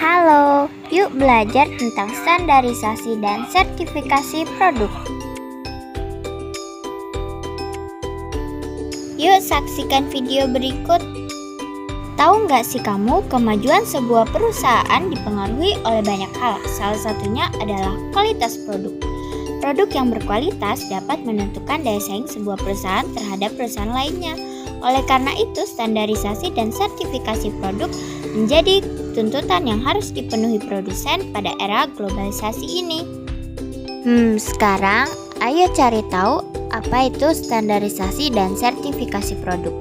Halo, yuk belajar tentang standarisasi dan sertifikasi produk. Yuk saksikan video berikut. Tahu nggak sih kamu, kemajuan sebuah perusahaan dipengaruhi oleh banyak hal. Salah satunya adalah kualitas produk. Produk yang berkualitas dapat menentukan daya saing sebuah perusahaan terhadap perusahaan lainnya. Oleh karena itu, standarisasi dan sertifikasi produk menjadi tuntutan yang harus dipenuhi produsen pada era globalisasi ini. Sekarang ayo cari tahu apa itu standarisasi dan sertifikasi produk.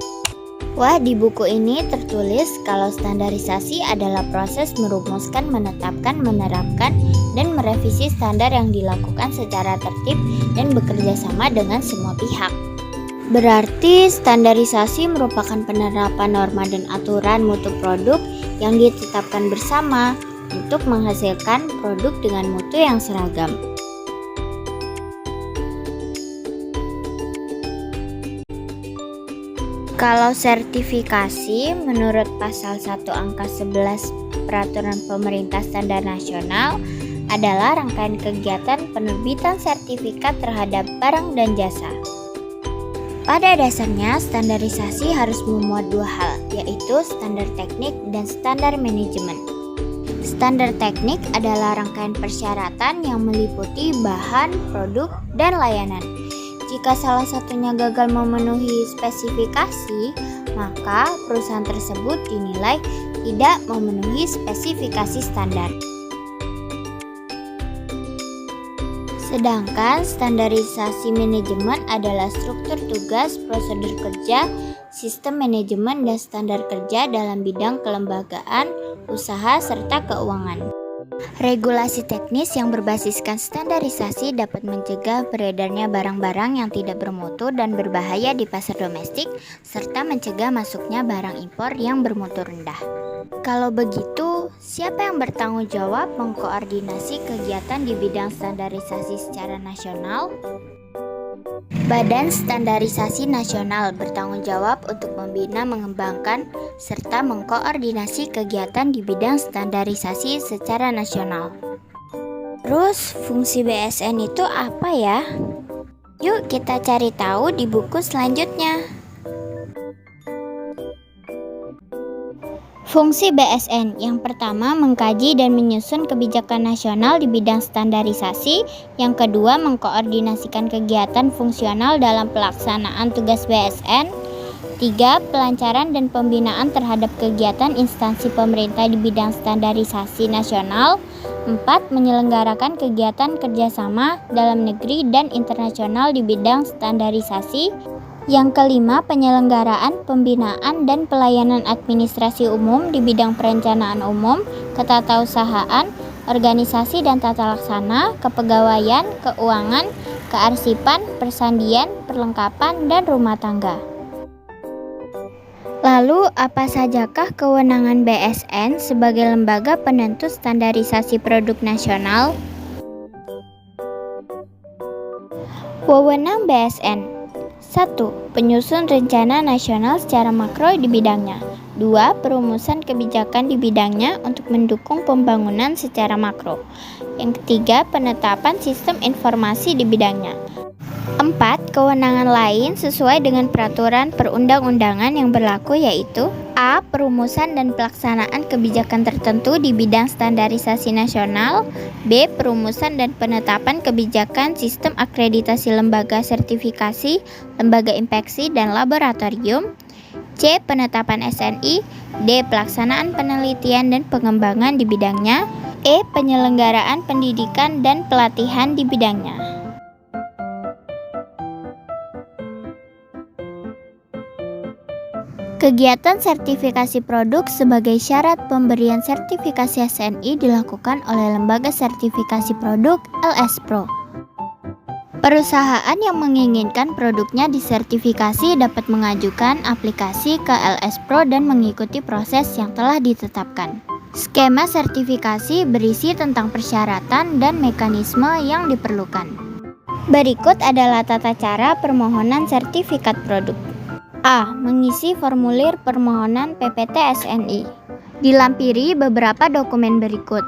Wah, di buku ini tertulis kalau standarisasi adalah proses merumuskan, menetapkan, menerapkan, dan merevisi standar yang dilakukan secara tertib dan bekerja sama dengan semua pihak. Berarti standarisasi merupakan penerapan norma dan aturan mutu produk yang ditetapkan bersama untuk menghasilkan produk dengan mutu yang seragam. Kalau sertifikasi, menurut pasal 1 angka 11 Peraturan Pemerintah Standar Nasional, adalah rangkaian kegiatan penerbitan sertifikat terhadap barang dan jasa. Pada dasarnya, standarisasi harus memuat dua hal, yaitu standar teknik dan standar manajemen. Standar teknik adalah rangkaian persyaratan yang meliputi bahan, produk, dan layanan. Jika salah satunya gagal memenuhi spesifikasi, maka perusahaan tersebut dinilai tidak memenuhi spesifikasi standar. Sedangkan standarisasi manajemen adalah struktur tugas, prosedur kerja, sistem manajemen, dan standar kerja dalam bidang kelembagaan, usaha, serta keuangan. Regulasi teknis yang berbasiskan standarisasi dapat mencegah beredarnya barang-barang yang tidak bermutu dan berbahaya di pasar domestik, serta mencegah masuknya barang impor yang bermutu rendah. Kalau begitu, siapa yang bertanggung jawab mengkoordinasi kegiatan di bidang standarisasi secara nasional? Badan Standarisasi Nasional bertanggung jawab untuk membina, mengembangkan, serta mengkoordinasi kegiatan di bidang standarisasi secara nasional. Terus, fungsi BSN itu apa ya? Yuk kita cari tahu di buku selanjutnya. Fungsi BSN yang pertama mengkaji dan menyusun kebijakan nasional di bidang standarisasi, yang kedua mengkoordinasikan kegiatan fungsional dalam pelaksanaan tugas BSN, tiga pelancaran dan pembinaan terhadap kegiatan instansi pemerintah di bidang standarisasi nasional, empat menyelenggarakan kegiatan kerjasama dalam negeri dan internasional di bidang standarisasi, yang kelima, penyelenggaraan, pembinaan, dan pelayanan administrasi umum di bidang perencanaan umum, ketatausahaan, organisasi dan tata laksana, kepegawaian, keuangan, kearsipan, persandian, perlengkapan, dan rumah tangga. Lalu, apa sajakah kewenangan BSN sebagai lembaga penentu standarisasi produk nasional? Wewenang BSN: 1. Penyusun rencana nasional secara makro di bidangnya. 2. Perumusan kebijakan di bidangnya untuk mendukung pembangunan secara makro. Yang ketiga, penetapan sistem informasi di bidangnya. 4. Kewenangan lain sesuai dengan peraturan perundang-undangan yang berlaku, yaitu A. Perumusan dan pelaksanaan kebijakan tertentu di bidang standarisasi nasional. B. Perumusan dan penetapan kebijakan sistem akreditasi lembaga sertifikasi, lembaga inspeksi, dan laboratorium. C. Penetapan SNI. D. Pelaksanaan penelitian dan pengembangan di bidangnya. E. Penyelenggaraan pendidikan dan pelatihan di bidangnya. Kegiatan sertifikasi produk sebagai syarat pemberian sertifikasi SNI dilakukan oleh Lembaga Sertifikasi Produk LS-Pro. Perusahaan yang menginginkan produknya disertifikasi dapat mengajukan aplikasi ke LS-Pro dan mengikuti proses yang telah ditetapkan. Skema sertifikasi berisi tentang persyaratan dan mekanisme yang diperlukan. Berikut adalah tata cara permohonan sertifikat produk. A. Mengisi formulir permohonan PPT SNI. Dilampiri beberapa dokumen berikut.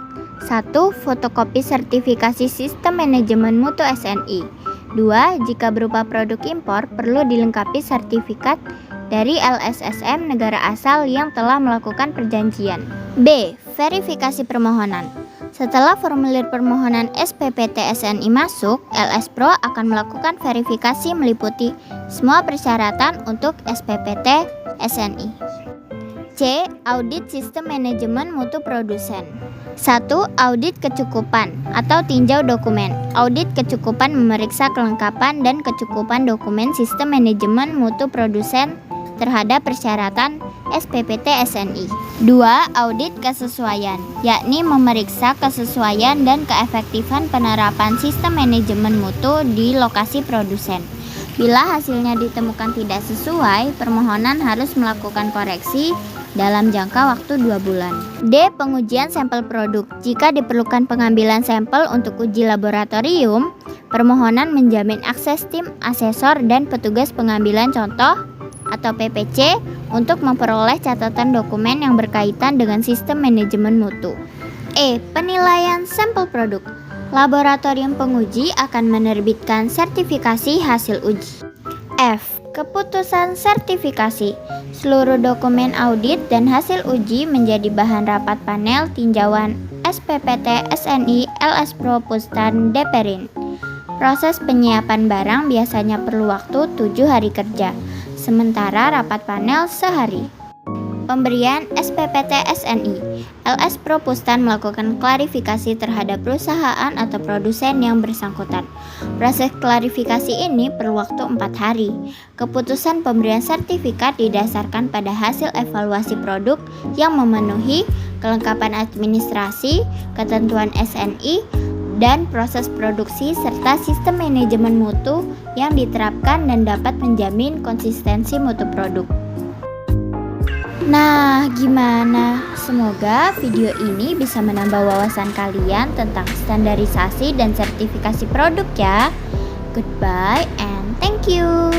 1. Fotokopi sertifikasi sistem manajemen mutu SNI. 2. Jika berupa produk impor, perlu dilengkapi sertifikat dari LSSM negara asal yang telah melakukan perjanjian. B. Verifikasi permohonan. Setelah formulir permohonan SPPT SNI masuk, LS Pro akan melakukan verifikasi meliputi semua persyaratan untuk SPPT SNI. C. Audit sistem manajemen mutu produsen. 1. Audit kecukupan atau tinjau dokumen. Audit kecukupan memeriksa kelengkapan dan kecukupan dokumen sistem manajemen mutu produsen terhadap persyaratan SPPT SNI. 2. Audit kesesuaian, yakni memeriksa kesesuaian dan keefektifan penerapan sistem manajemen mutu di lokasi produsen. Bila hasilnya ditemukan tidak sesuai, permohonan harus melakukan koreksi dalam jangka waktu 2 bulan. D. Pengujian sampel produk. Jika diperlukan pengambilan sampel untuk uji laboratorium, permohonan menjamin akses tim, asesor, dan petugas pengambilan contoh atau PPC untuk memperoleh catatan dokumen yang berkaitan dengan sistem manajemen mutu. E. Penilaian sampel produk. Laboratorium penguji akan menerbitkan sertifikasi hasil uji. F. Keputusan sertifikasi. Seluruh dokumen audit dan hasil uji menjadi bahan rapat panel tinjauan SPPT SNI LS Pro Pustan Deperin. Proses penyiapan barang biasanya perlu waktu 7 hari kerja, sementara rapat panel sehari. Pemberian SPPT SNI. LS Pro Pustan melakukan klarifikasi terhadap perusahaan atau produsen yang bersangkutan. Proses klarifikasi ini perlu waktu 4 hari. Keputusan pemberian sertifikat didasarkan pada hasil evaluasi produk yang memenuhi kelengkapan administrasi, ketentuan SNI, dan proses produksi serta sistem manajemen mutu yang diterapkan dan dapat menjamin konsistensi mutu produk. Nah, gimana? Semoga video ini bisa menambah wawasan kalian tentang standarisasi dan sertifikasi produk ya. Goodbye and thank you.